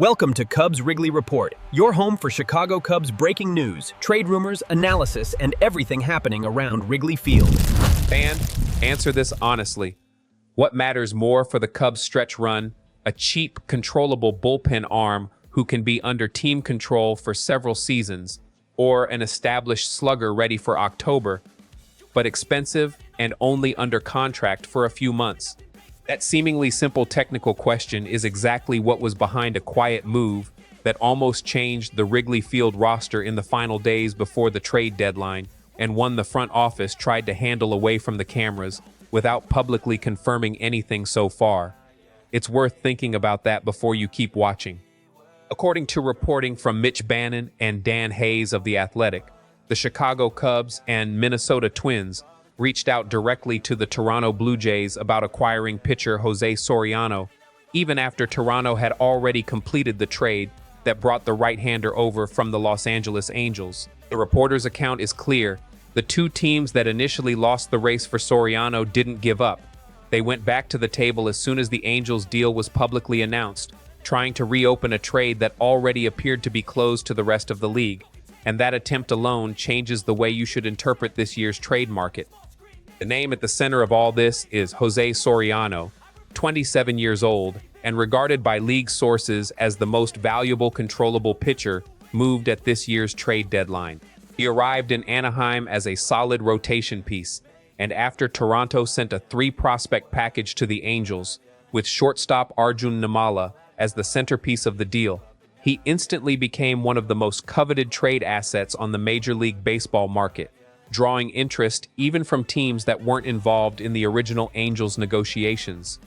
Welcome to Cubs Wrigley Report, your home for Chicago Cubs breaking news, trade rumors, analysis, and everything happening around Wrigley Field. Fan, answer this honestly. What matters more for the Cubs stretch run? A cheap, controllable bullpen arm who can be under team control for several seasons, or an established slugger ready for October, but expensive and only under contract for a few months? That seemingly simple technical question is exactly what was behind a quiet move that almost changed the Wrigley Field roster in the final days before the trade deadline, and one the front office tried to handle away from the cameras without publicly confirming anything so far. It's worth thinking about that before you keep watching. According to reporting from Mitch Bannon and Dan Hayes of The Athletic, the Chicago Cubs and Minnesota Twins reached out directly to the Toronto Blue Jays about acquiring pitcher Jose Soriano, even after Toronto had already completed the trade that brought the right-hander over from the Los Angeles Angels. The reporter's account is clear. The two teams that initially lost the race for Soriano didn't give up. They went back to the table as soon as the Angels' deal was publicly announced, trying to reopen a trade that already appeared to be closed to the rest of the league. And that attempt alone changes the way you should interpret this year's trade market. The name at the center of all this is Jose Soriano, 27 years old, and regarded by league sources as the most valuable controllable pitcher moved at this year's trade deadline. He arrived in Anaheim as a solid rotation piece, and after Toronto sent a three-prospect package to the Angels, with shortstop Arjun Nimala as the centerpiece of the deal, he instantly became one of the most coveted trade assets on the Major League Baseball market, drawing interest even from teams that weren't involved in the original Angels negotiations.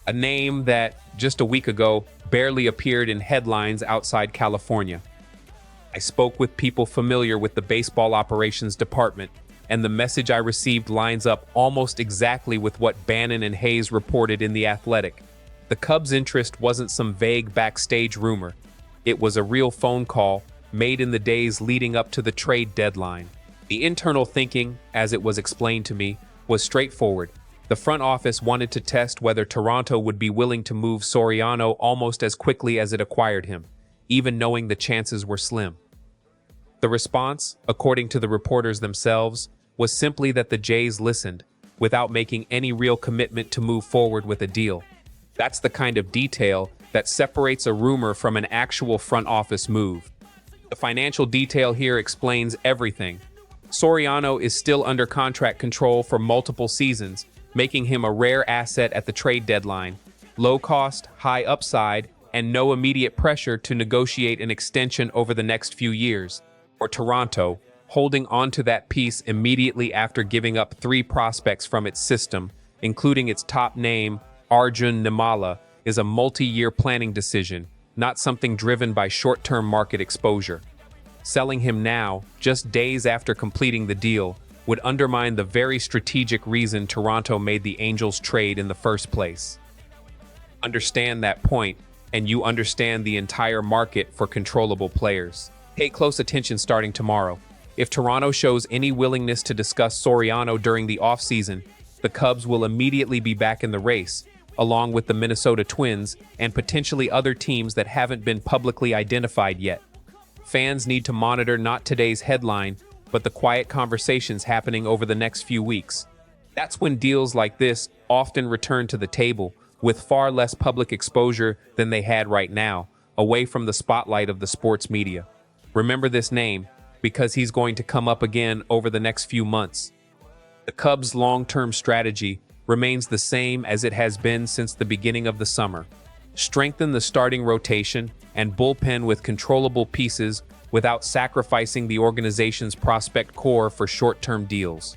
A name that, just a week ago, barely appeared in headlines outside California. I spoke with people familiar with the baseball operations department, and the message I received lines up almost exactly with what Bannon and Hayes reported in The Athletic. The Cubs' interest wasn't some vague backstage rumor. It was a real phone call made in the days leading up to the trade deadline. The internal thinking, as it was explained to me, was straightforward. The front office wanted to test whether Toronto would be willing to move Soriano almost as quickly as it acquired him, even knowing the chances were slim. The response, according to the reporters themselves, was simply that the Jays listened, without making any real commitment to move forward with a deal. That's the kind of detail that separates a rumor from an actual front office move. The financial detail here explains everything. Soriano is still under contract control for multiple seasons, making him a rare asset at the trade deadline. Low cost, high upside, and no immediate pressure to negotiate an extension over the next few years. For Toronto, holding on to that piece immediately after giving up three prospects from its system, including its top name, Arjun Nimala, is a multi-year planning decision, not something driven by short-term market exposure. Selling him now, just days after completing the deal, would undermine the very strategic reason Toronto made the Angels trade in the first place. Understand that point, and you understand the entire market for controllable players. Pay close attention starting tomorrow. If Toronto shows any willingness to discuss Soriano during the offseason, the Cubs will immediately be back in the race, along with the Minnesota Twins and potentially other teams that haven't been publicly identified yet. Fans need to monitor not today's headline, but the quiet conversations happening over the next few weeks. That's when deals like this often return to the table, with far less public exposure than they had right now, away from the spotlight of the sports media. Remember this name, because he's going to come up again over the next few months. The Cubs' long-term strategy remains the same as it has been since the beginning of the summer. Strengthen the starting rotation and bullpen with controllable pieces without sacrificing the organization's prospect core for short-term deals.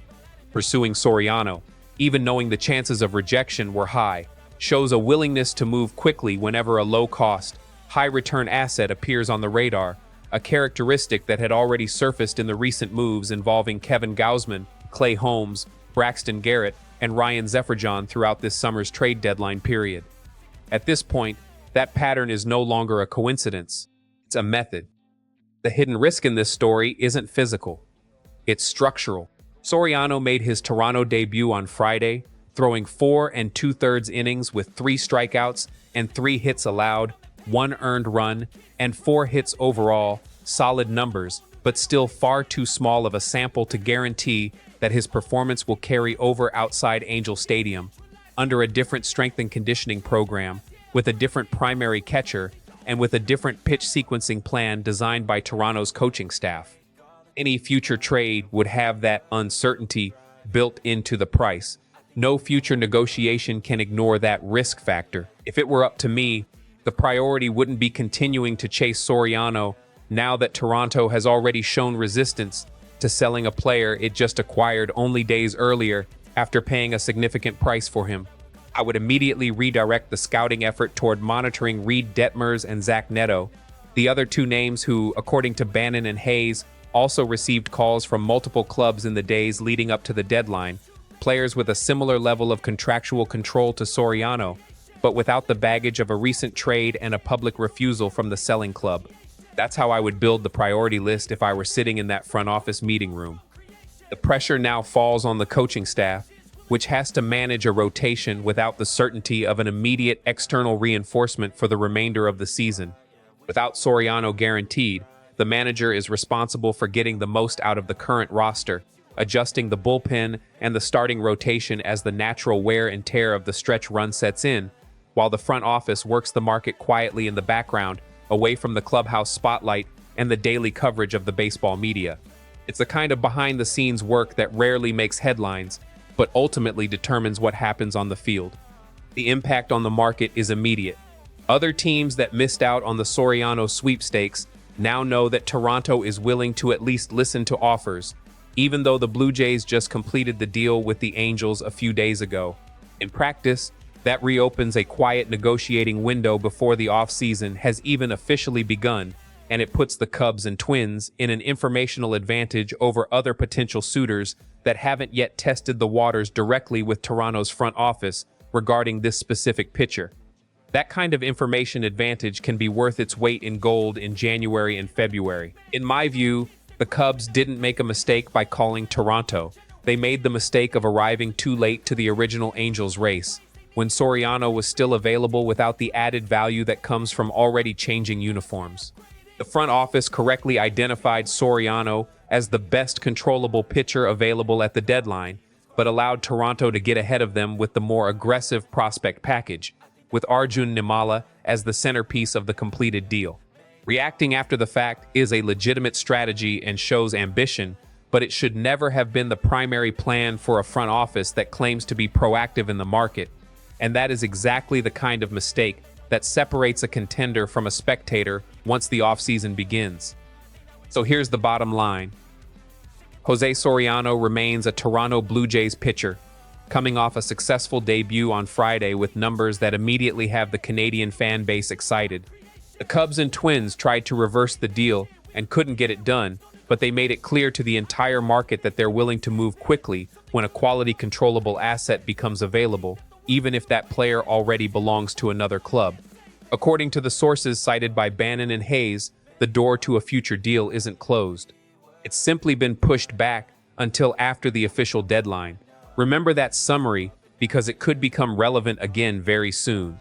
Pursuing Soriano, even knowing the chances of rejection were high, shows a willingness to move quickly whenever a low-cost, high-return asset appears on the radar, a characteristic that had already surfaced in the recent moves involving Kevin Gausman, Clay Holmes, Braxton Garrett, and Ryan Zefferjon throughout this summer's trade deadline period. At this point, that pattern is no longer a coincidence. It's a method. The hidden risk in this story isn't physical. It's structural. Soriano made his Toronto debut on Friday, throwing 4 2/3 innings with 3 strikeouts and 3 hits allowed, 1 earned run, and 4 hits overall, solid numbers, but still far too small of a sample to guarantee that his performance will carry over outside Angel Stadium, under a different strength and conditioning program, with a different primary catcher, and with a different pitch sequencing plan designed by Toronto's coaching staff. Any future trade would have that uncertainty built into the price. No future negotiation can ignore that risk factor. If it were up to me, the priority wouldn't be continuing to chase Soriano now that Toronto has already shown resistance to selling a player it just acquired only days earlier after paying a significant price for him. I would immediately redirect the scouting effort toward monitoring Reed Detmers and Zach Neto, the other 2 names who, according to Bannon and Hayes, also received calls from multiple clubs in the days leading up to the deadline, players with a similar level of contractual control to Soriano, but without the baggage of a recent trade and a public refusal from the selling club. That's how I would build the priority list if I were sitting in that front office meeting room. The pressure now falls on the coaching staff, which has to manage a rotation without the certainty of an immediate external reinforcement for the remainder of the season. Without Soriano guaranteed, the manager is responsible for getting the most out of the current roster, adjusting the bullpen and the starting rotation as the natural wear and tear of the stretch run sets in, while the front office works the market quietly in the background, away from the clubhouse spotlight and the daily coverage of the baseball media. It's the kind of behind-the-scenes work that rarely makes headlines, but ultimately determines what happens on the field. The impact on the market is immediate. Other teams that missed out on the Soriano sweepstakes now know that Toronto is willing to at least listen to offers, even though the Blue Jays just completed the deal with the Angels a few days ago. In practice, that reopens a quiet negotiating window before the offseason has even officially begun, and it puts the Cubs and Twins in an informational advantage over other potential suitors that haven't yet tested the waters directly with Toronto's front office regarding this specific pitcher. That kind of information advantage can be worth its weight in gold in January and February. In my view, the Cubs didn't make a mistake by calling Toronto. They made the mistake of arriving too late to the original Angels race, when Soriano was still available without the added value that comes from already changing uniforms. The front office correctly identified Soriano as the best controllable pitcher available at the deadline, but allowed Toronto to get ahead of them with the more aggressive prospect package, with Arjun Nimala as the centerpiece of the completed deal. Reacting after the fact is a legitimate strategy and shows ambition, but it should never have been the primary plan for a front office that claims to be proactive in the market, and that is exactly the kind of mistake that separates a contender from a spectator once the offseason begins. So here's the bottom line. Jose Soriano remains a Toronto Blue Jays pitcher, coming off a successful debut on Friday with numbers that immediately have the Canadian fan base excited. The Cubs and Twins tried to reverse the deal and couldn't get it done, but they made it clear to the entire market that they're willing to move quickly when a quality controllable asset becomes available, even if that player already belongs to another club. According to the sources cited by Bannon and Hayes, the door to a future deal isn't closed. It's simply been pushed back until after the official deadline. Remember that summary because it could become relevant again very soon.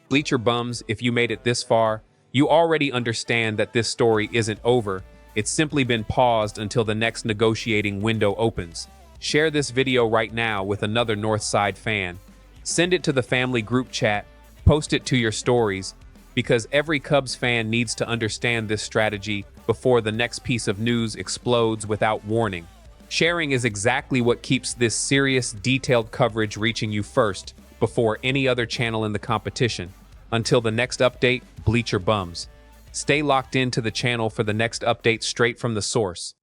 Bleacher bums, if you made it this far, you already understand that this story isn't over. It's simply been paused until the next negotiating window opens. Share this video right now with another Northside fan. Send it to the family group chat, post it to your stories, because every Cubs fan needs to understand this strategy before the next piece of news explodes without warning. Sharing is exactly what keeps this serious, detailed coverage reaching you first, before any other channel in the competition. Until the next update, Bleacher Bums. Stay locked into the channel for the next update straight from the source.